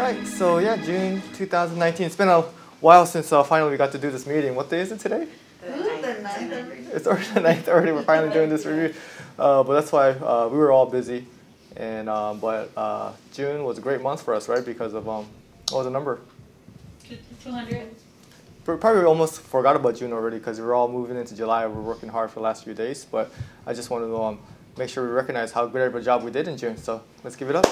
right, so yeah, June 2019. It's been a while since finally we got to do this meeting. What day is it today? The 9th. It's already the 9th already. We're finally doing this review. But that's why we were all busy. And but June was a great month for us, right? Because of what was the number? 200. Probably almost forgot about June already because we were all moving into July. We're working hard for the last few days. But I just wanted to make sure we recognize how good of a job we did in June. So let's give it up.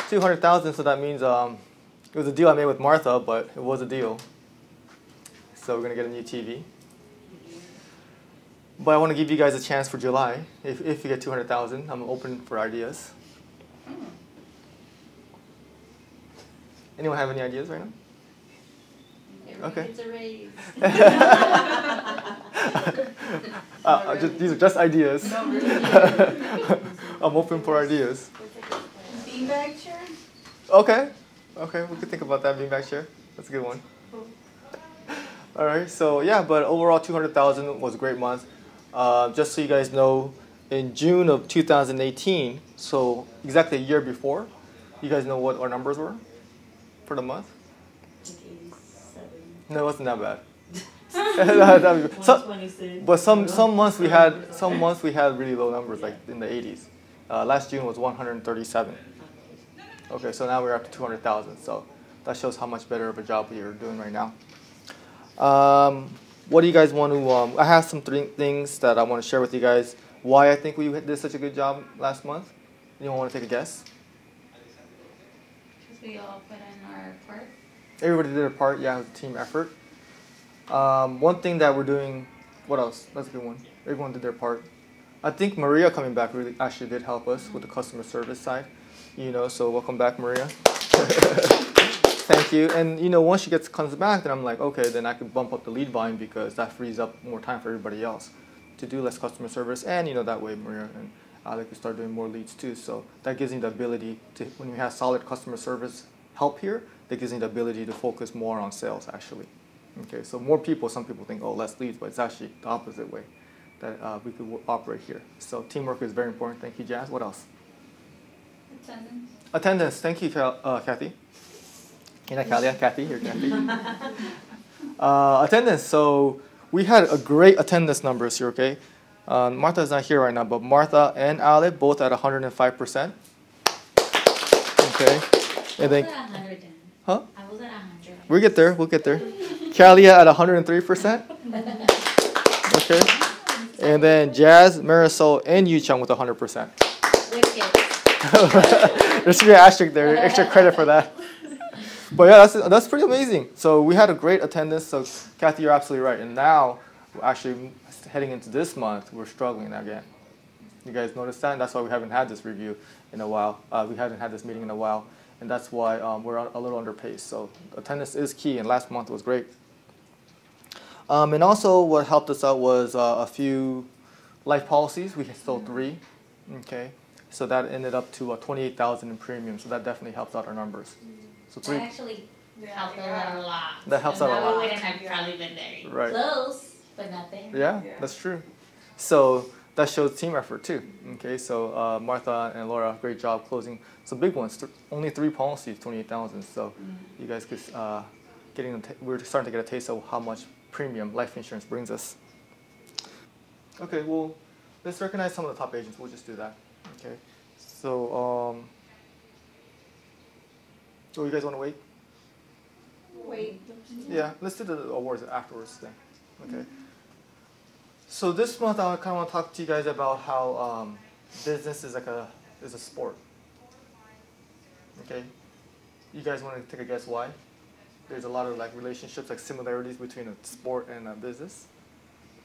200,000. So that means it was a deal I made with Martha, but it was a deal. So we're gonna get a new TV. But I want to give you guys a chance for July. If you get 200,000, I'm open for ideas. Anyone have any ideas right now? Okay. It's a raise. These are just ideas. I'm open for ideas. Beanbag chair? Okay. Okay, we could think about that beanbag chair. That's a good one. All right, so yeah, but overall 200,000 was a great month. Just so you guys know, in June of 2018, so exactly a year before, you guys know what our numbers were for the month? 87. No, it wasn't that bad. But some months we had really low numbers, like in the 80s. Last June was 137. Okay, so now we're up to 200,000. So that shows how much better of a job we are doing right now. What do you guys want to? I have some things that I want to share with you guys. Why I think we did such a good job last month. Anyone want to take a guess? Because we all put in our part. Everybody did their part. Yeah, it was a team effort. One thing that we're doing. What else? That's a good one. Everyone did their part. I think Maria coming back really actually did help us with the customer service side. So welcome back, Maria. Thank you. And once she comes back, then I'm like, okay, then I can bump up the lead volume because that frees up more time for everybody else to do less customer service. And that way, Maria and Alec can start doing more leads too. So that gives me the ability to, when we have solid customer service help here, that gives me the ability to focus more on sales actually. Okay, so more people. Some people think, oh, less leads, but it's actually the opposite way that we could operate here. So teamwork is very important. Thank you, Jazz. What else? Attendance. Attendance. Thank you, Kathy. You're not Kalia, Kathy. You're Kathy. Attendance. So we had a great attendance numbers here, okay? Martha's not here right now, but Martha and Alec both at 105%. Okay. And then, I was at 100 then. huh? I was at 100. We'll get there. We'll get there. Kalia at 103%. Okay. And then Jazz, Marisol, and Yu-Chung with 100%. There should be an asterisk there, extra credit for that. But yeah, that's pretty amazing. So we had a great attendance. So Kathy, you're absolutely right. And now, we're actually heading into this month, we're struggling again. You guys notice that? And that's why we haven't had this review in a while. We haven't had this meeting in a while. And that's why we're a little under pace. So attendance is key, and last month was great. And also what helped us out was a few life policies. We sold 3. Okay. So that ended up to 28,000 in premium. So that definitely helps out our numbers. So 3. That actually helped out a lot. That helps out a lot. We wouldn't have probably been there. Right. Close, but not there. Yeah, that's true. So that shows team effort too. Okay, so Martha and Laura, great job closing some big ones. Only 3 policies, 28,000. So you guys could we're starting to get a taste of how much premium life insurance brings us. Okay, well, let's recognize some of the top agents. We'll just do that. Okay, so so you guys want to wait? Wait. Yeah, let's do the awards afterwards then. Okay. So this month I kind of want to talk to you guys about how business is is a sport. Okay. You guys want to take a guess why? There's a lot of relationships, similarities between a sport and a business,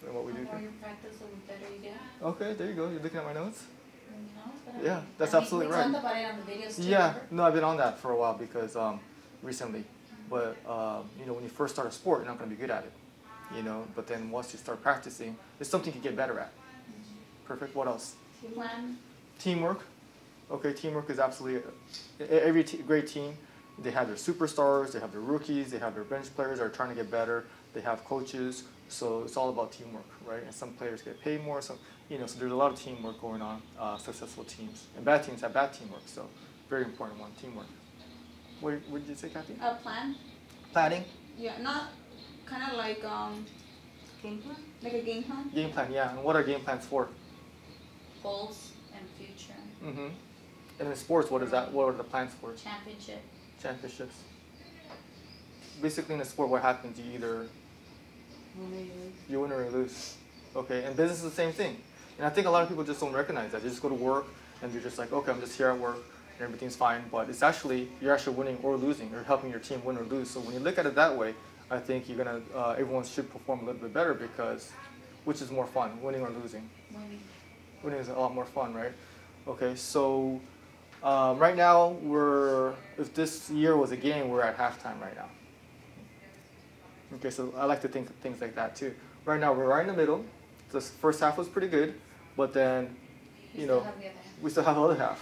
and what we do The more here. you practice, the better you get. Okay, there you go. You're looking at my notes. But Yeah, that's absolutely we right. talked about it on the videos too. Yeah, remember? no, I've been on that for a while because recently, but when you first start a sport, you're not going to be good at it, But then once you start practicing, it's something you get better at. Perfect. What else? Plan. Teamwork. Okay, teamwork is absolutely every great team. They have their superstars, they have their rookies, they have their bench players that are trying to get better. They have coaches, so it's all about teamwork, right? And some players get paid more, so there's a lot of teamwork going on. Successful teams and bad teams have bad teamwork. So very important one, teamwork. What did you say, Kathy? A plan? Planning? Yeah, not kind of like game plan? Like a game plan? Game plan, yeah. And what are game plans for? Goals and future. Mm-hmm. And in sports, what is that? What are the plans for? Championship. Championships. Basically in a sport, what happens? You either you win or you lose. Okay, and business is the same thing. And I think a lot of people just don't recognize that. They just go to work and they're just like, okay, I'm just here at work and everything's fine. But it's actually, you're actually winning or losing. You're helping your team win or lose. So when you look at it that way, I think you're gonna, everyone should perform a little bit better because, which is more fun, winning or losing? Winning. Winning is a lot more fun, right? Okay, so right now if this year was a game, we're at halftime right now. Okay, so I like to think of things like that too. Right now we're right in the middle. The first half was pretty good, but then, you know, we still have the other half.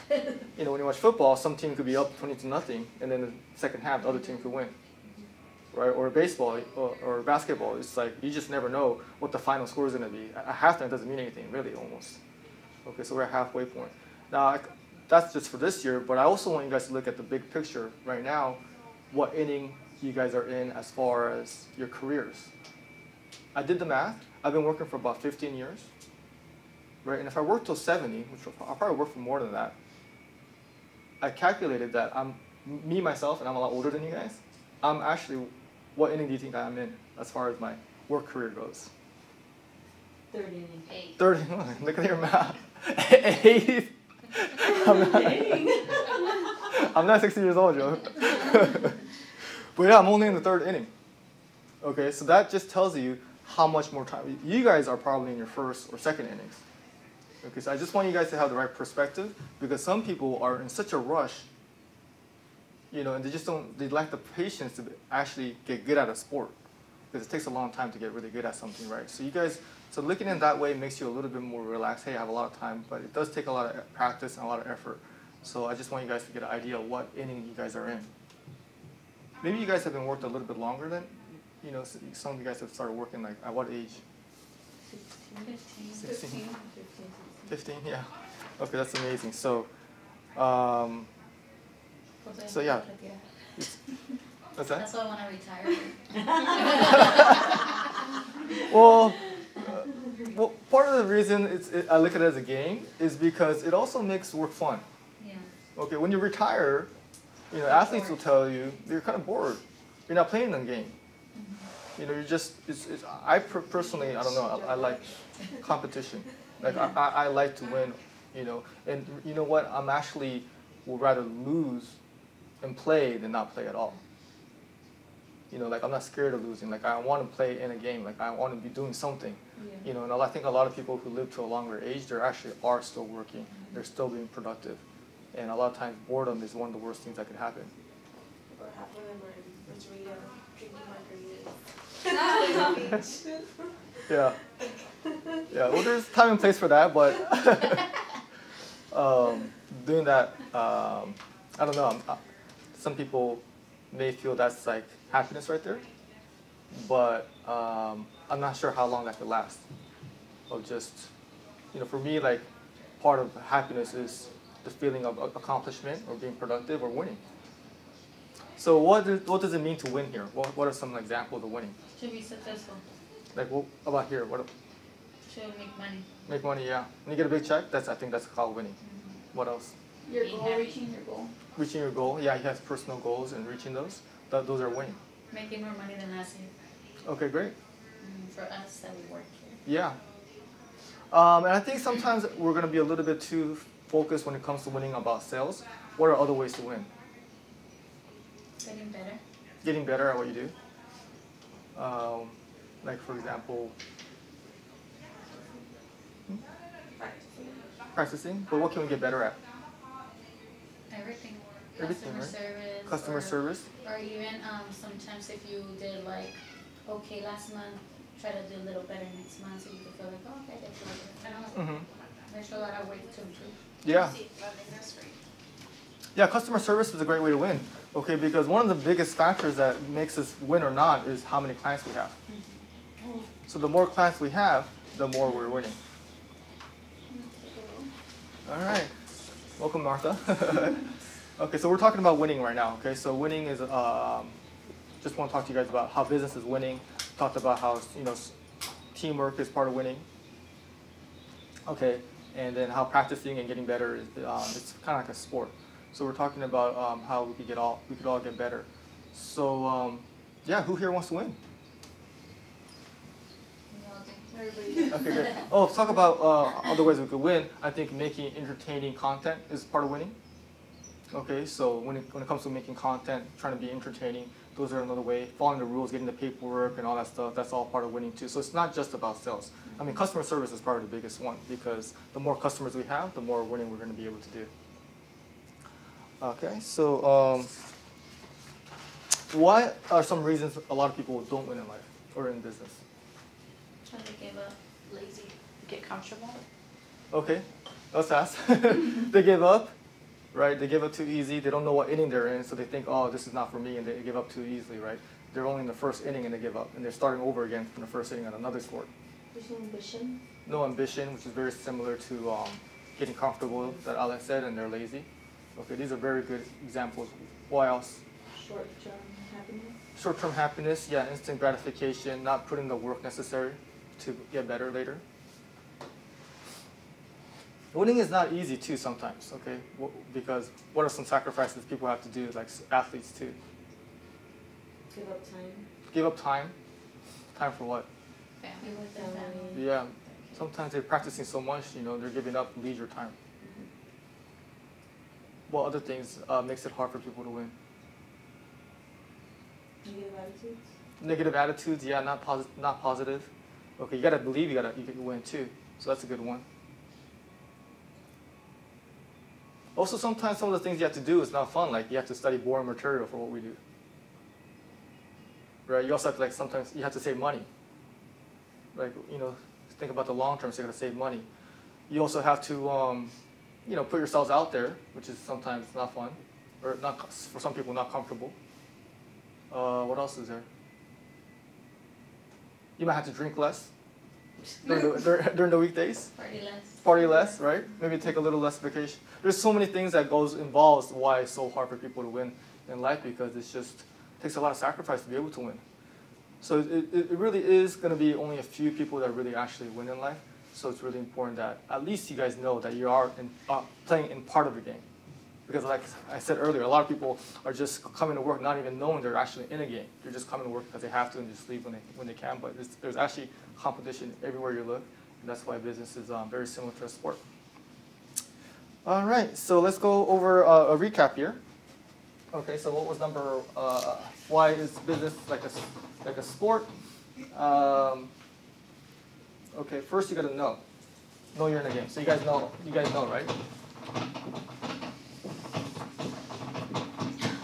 You know, when you watch football, some team could be up 20-0, and then the second half, the other team could win. Right? Or baseball or basketball, it's like you just never know what the final score is going to be. At halftime doesn't mean anything, really, almost. Okay, so we're at halfway point. Now, that's just for this year, but I also want you guys to look at the big picture right now, what inning you guys are in as far as your careers. I did the math. I've been working for about 15 years, right? And if I work till 70, which I'll probably work for more than that, I calculated that me, myself, and I'm a lot older than you guys, I'm actually, what inning do you think I'm in as far as my work career goes? Third inning. 8. Third, look at your math. 8. I'm not 60 years old, Joe. But yeah, I'm only in the 3rd inning. Okay, so that just tells you how much more time. You guys are probably in your 1st or 2nd innings. Okay, so I just want you guys to have the right perspective because some people are in such a rush, you know, and they lack the patience to actually get good at a sport because it takes a long time to get really good at something, right? So you guys, so looking in that way makes you a little bit more relaxed. Hey, I have a lot of time, but it does take a lot of practice and a lot of effort. So I just want you guys to get an idea of what inning you guys are in. Maybe you guys have been worked a little bit longer than, you know, some of you guys have started working like at what age? 16. 15, yeah. Okay, that's amazing. So, yeah. What's that? That's why I want to retire. Well, part of the reason I look at it as a game is because it also makes work fun. Yeah. Okay, when you retire, you know, athletes will tell you you're kind of bored. You're not playing the game. You know, you're just. Personally, I don't know. I like competition. Like I like to win. You know, and you know what? I'm actually would rather lose and play than not play at all. You know, like I'm not scared of losing. Like I want to play in a game. Like I want to be doing something. Yeah. You know, and I think a lot of people who live to a longer age, they actually are still working. They're still being productive. And a lot of times boredom is one of the worst things that could happen. Or half of them are in Rita drinking margaritas. Yeah. Yeah, well there's time and place for that, but doing that, I don't know, some people may feel that's like happiness right there, but I'm not sure how long that could last. Of just, you know, for me, like part of happiness is the feeling of accomplishment or being productive or winning. So what does it mean to win here? What are some examples of winning? To be successful. Like what about here? What? To make money. Make money, yeah. When you get a big check, I think that's called winning. Mm-hmm. What else? Your goal, reaching your goal. Reaching your goal, yeah. He has personal goals and reaching those. Those are winning. Making more money than last year. Okay, great. For us that we work here. Yeah. And I think sometimes we're going to be a little bit too focused when it comes to winning about sales. What are other ways to win? Getting better. Getting better at what you do. Like for example, practicing. But what can we get better at? Everything. Everything, Customer right? service. Customer service. Or even sometimes if you did like okay last month, try to do a little better next month, so you can feel like, oh, okay, that's better. I don't know. Mm-hmm. There's a lot of ways to improve. Yeah. Yeah, customer service is a great way to win. Okay, because one of the biggest factors that makes us win or not is how many clients we have. Mm-hmm. So the more clients we have, the more we're winning. All right. Welcome, Martha. Okay, so we're talking about winning right now. Okay, so winning is just want to talk to you guys about how business is winning. Talked about how teamwork is part of winning. Okay, and then how practicing and getting better is it's kind of like a sport. So we're talking about how we could all get better. So yeah, who here wants to win? Everybody. Okay, good. Oh, let's talk about other ways we could win. I think making entertaining content is part of winning. Okay, so when it comes to making content, trying to be entertaining, those are another way. Following the rules, getting the paperwork and all that stuff, that's all part of winning too. So it's not just about sales. I mean, customer service is probably the biggest one because the more customers we have, the more winning we're going to be able to do. Okay, so what are some reasons a lot of people don't win in life or in business? Trying to give up, lazy, get comfortable. Okay, let's ask. They give up. Right, they give up too easy. They don't know what inning they're in, so they think, oh, this is not for me, and they give up too easily, right? They're only in the first inning and they give up, and they're starting over again from the first inning on another sport. There's no ambition. No ambition, which is very similar to getting comfortable, that Alex said, and they're lazy. Okay, these are very good examples. What else? Short-term happiness. Short-term happiness, yeah, instant gratification, not putting the work necessary to get better later. Winning is not easy too sometimes, okay? Because what are some sacrifices people have to do, like athletes too? Give up time. Give up time. Time for what? Family with their Family. family. Yeah. Sometimes they're practicing so much, they're giving up leisure time. What other things makes it hard for people to win? Negative attitudes. Negative attitudes, yeah, not positive. Okay, you gotta believe you can win too. So that's a good one. Also, sometimes some of the things you have to do is not fun. Like you have to study boring material for what we do. Right? You also have to sometimes you have to save money. Like think about the long term. So you got to save money. You also have to put yourselves out there, which is sometimes not fun, or not for some people not comfortable. What else is there? You might have to drink less during the weekdays. Party less, right? Maybe take a little less vacation. There's so many things that involves why it's so hard for people to win in life, because it just takes a lot of sacrifice to be able to win. So it really is going to be only a few people that really actually win in life. So it's really important that at least you guys know that you are playing in part of the game. Because like I said earlier, a lot of people are just coming to work not even knowing they're actually in a game. They're just coming to work because they have to and just leave when they can. But there's actually competition everywhere you look. And that's why business is very similar to a sport. All right, so let's go over a recap here. Okay, so what was why is business like a sport? Okay, first you gotta know you're in a game. So you guys know, right?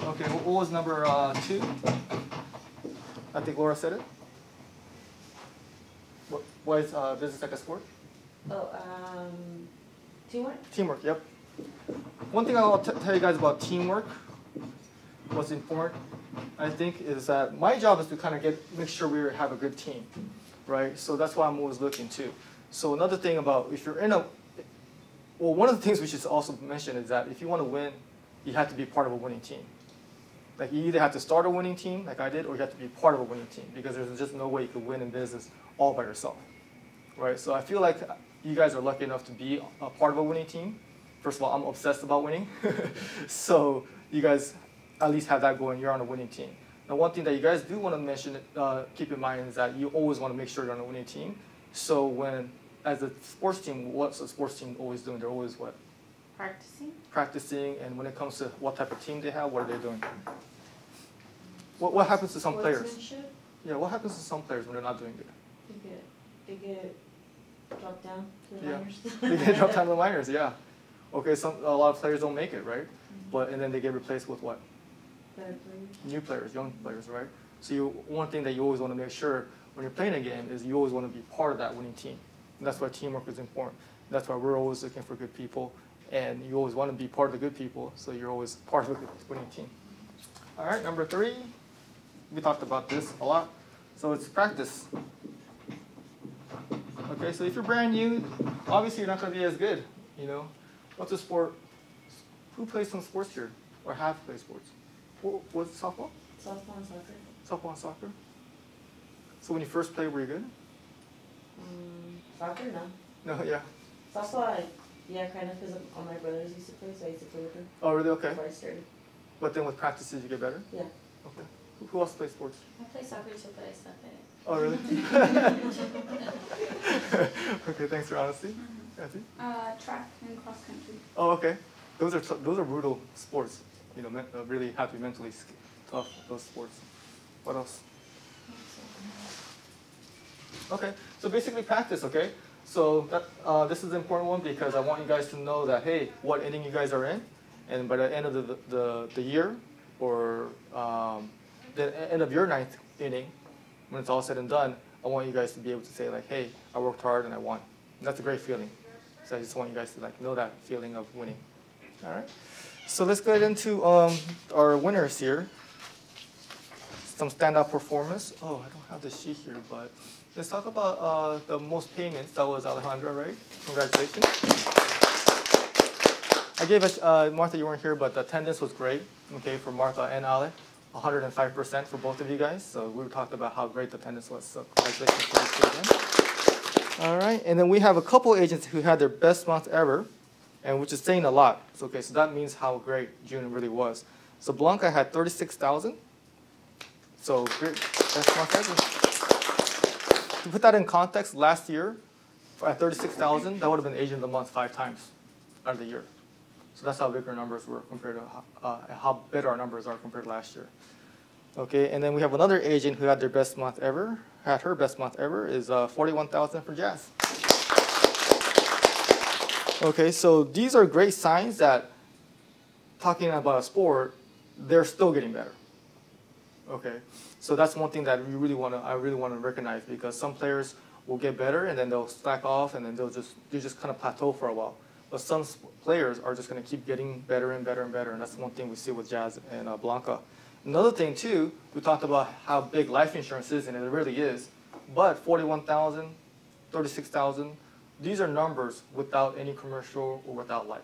Okay, what was number 2? I think Laura said it. Why is business like a sport? Oh, teamwork. Teamwork, yep. One thing I'll tell you guys about teamwork, what's important, I think, is that my job is to kind of make sure we have a good team, right? So that's why I'm always looking too. So another thing about if you're one of the things we should also mention is that if you want to win, you have to be part of a winning team. Like you either have to start a winning team, like I did, or you have to be part of a winning team, because there's just no way you could win in business all by yourself, right? So I feel like you guys are lucky enough to be a part of a winning team. First of all, I'm obsessed about winning, so you guys at least have that going. You're on a winning team. Now, one thing that you guys do want to mention, keep in mind, is that you always want to make sure you're on a winning team. So as a sports team, what's a sports team always doing? They're always what? Practicing, and when it comes to what type of team they have, what are they doing? What happens to some players? Yeah, what happens to some players when they're not doing good? They get dropped down to the Yeah. minors. They get dropped down to the minors, yeah. Okay, a lot of players don't make it, right? And then they get replaced with what? Better players. New players, young players, right? So one thing that you always want to make sure when you're playing a game is you always want to be part of that winning team. And that's why teamwork is important. That's why we're always looking for good people, and you always want to be part of the good people, so you're always part of the winning team. All right, number 3, we talked about this a lot. So it's practice. Okay, so if you're brand new, obviously you're not going to be as good, What's a sport? Who plays some sports here? or have played sports? Was it softball? Softball and soccer. Softball and soccer? So when you first played, were you good? Soccer, no. No, yeah. Softball, yeah, kind of, because all my brothers used to play, so I used to play with them Oh, really? Okay. before I started. But then with practices, you get better? Yeah. Okay. Who else plays sports? I play soccer too, but I suck at it. Oh, really? Okay, thanks for honesty. Kathy? Track and cross country. Oh, okay. Those are brutal sports. You know, really have to be mentally tough, those sports. What else? Okay, so basically practice, okay? So that, this is an important one because I want you guys to know that, hey, what inning you guys are in, and by the end of the year, or the end of your ninth inning, when it's all said and done, I want you guys to be able to say like, hey, I worked hard and I won. And that's a great feeling. So I just want you guys to like know that feeling of winning. All right. So let's get into our winners here. Some standout performance. Oh, I don't have the sheet here, but let's talk about the most payments. That was Alejandra, right? Congratulations. I gave us, Martha, you weren't here, but the attendance was great, okay, for Martha and Ale. 105% for both of you guys. So we talked about how great the attendance was. So congratulations to you two again. All right, and then we have a couple agents who had their best month ever, and which is saying a lot. So, okay, so that means how great June really was. So Blanca had 36,000. So great, best month ever. To put that in context, last year at 36,000, that would have been agent of the month 5 times out of the year. So that's how big our numbers were compared to how better our numbers are compared to last year. Okay, and then we have another agent who had their best month ever. Had her best month ever is 41,000 for Jazz. Okay, so these are great signs that talking about a sport, they're still getting better. Okay, so that's one thing that I really want to recognize, because some players will get better and then they'll slack off and then they just kind of plateau for a while. But some players are just going to keep getting better and better and better, and that's one thing we see with Jazz and Blanca. Another thing too, we talked about how big life insurance is, and it really is. But 41,000, 36,000, these are numbers without any commercial or without life.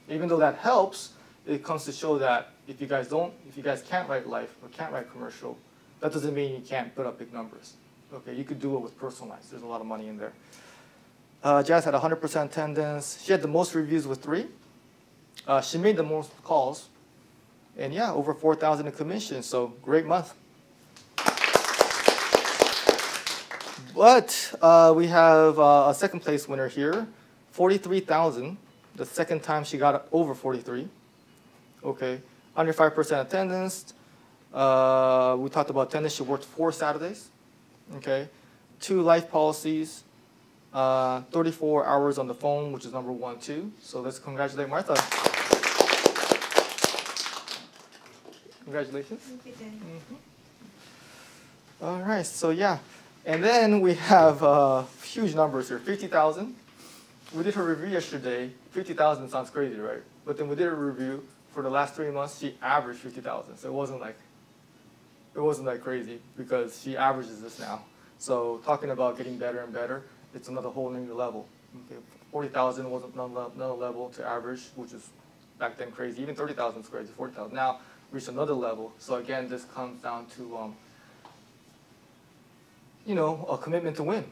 Even though that helps, it comes to show that if you guys can't write life or can't write commercial, that doesn't mean you can't put up big numbers. Okay, you could do it with personalized. There's a lot of money in there. Jazz had 100% attendance. She had the most reviews with 3. She made the most calls. And yeah, over 4,000 in commission, so great month. But we have a second place winner here, 43,000. The second time she got over 43. Okay, 105% attendance. We talked about attendance. She worked 4 Saturdays. Okay, 2 life policies. 34 hours on the phone, which is number 1, 2. So let's congratulate Martha. Congratulations. All right, so yeah. And then we have huge numbers here, 50,000. We did her review yesterday. 50,000 sounds crazy, right? But then we did a review for the last 3 months. She averaged 50,000, so it wasn't like crazy, because she averages this now. So talking about getting better and better, it's another whole new level. Okay, 40,000 was another level to average, which is back then crazy. Even 30,000 is crazy. 40,000 now reached another level. So again, this comes down to a commitment to win.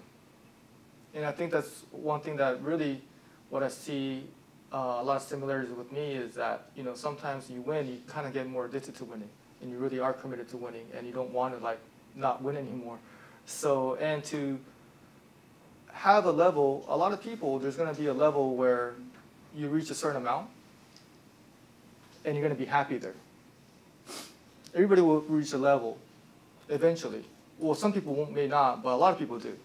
And I think that's one thing that really, what I see a lot of similarities with me is that sometimes you win, you kind of get more addicted to winning, and you really are committed to winning, and you don't want to like not win anymore. So, and to have a level, a lot of people, there's going to be a level where you reach a certain amount and you're going to be happy there. Everybody will reach a level eventually. Well, some people may not, but a lot of people do.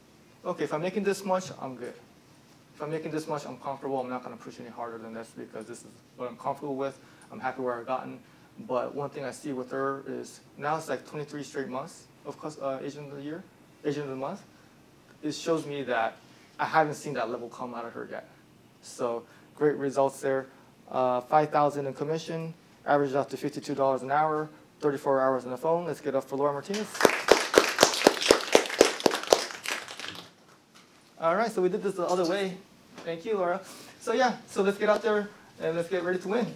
Okay, if I'm making this much, I'm good. If I'm making this much, I'm comfortable. I'm not going to push any harder than this, because this is what I'm comfortable with. I'm happy where I've gotten. But one thing I see with her is now it's like 23 straight months of Agent of the Year, Agent of the Month. It shows me that I haven't seen that level come out of her yet. So great results there. 5,000 in commission, averaged out to $52 an hour, 34 hours on the phone. Let's get up for Laura Martinez. All right, so we did this the other way. Thank you, Laura. So yeah, so let's get out there and let's get ready to win.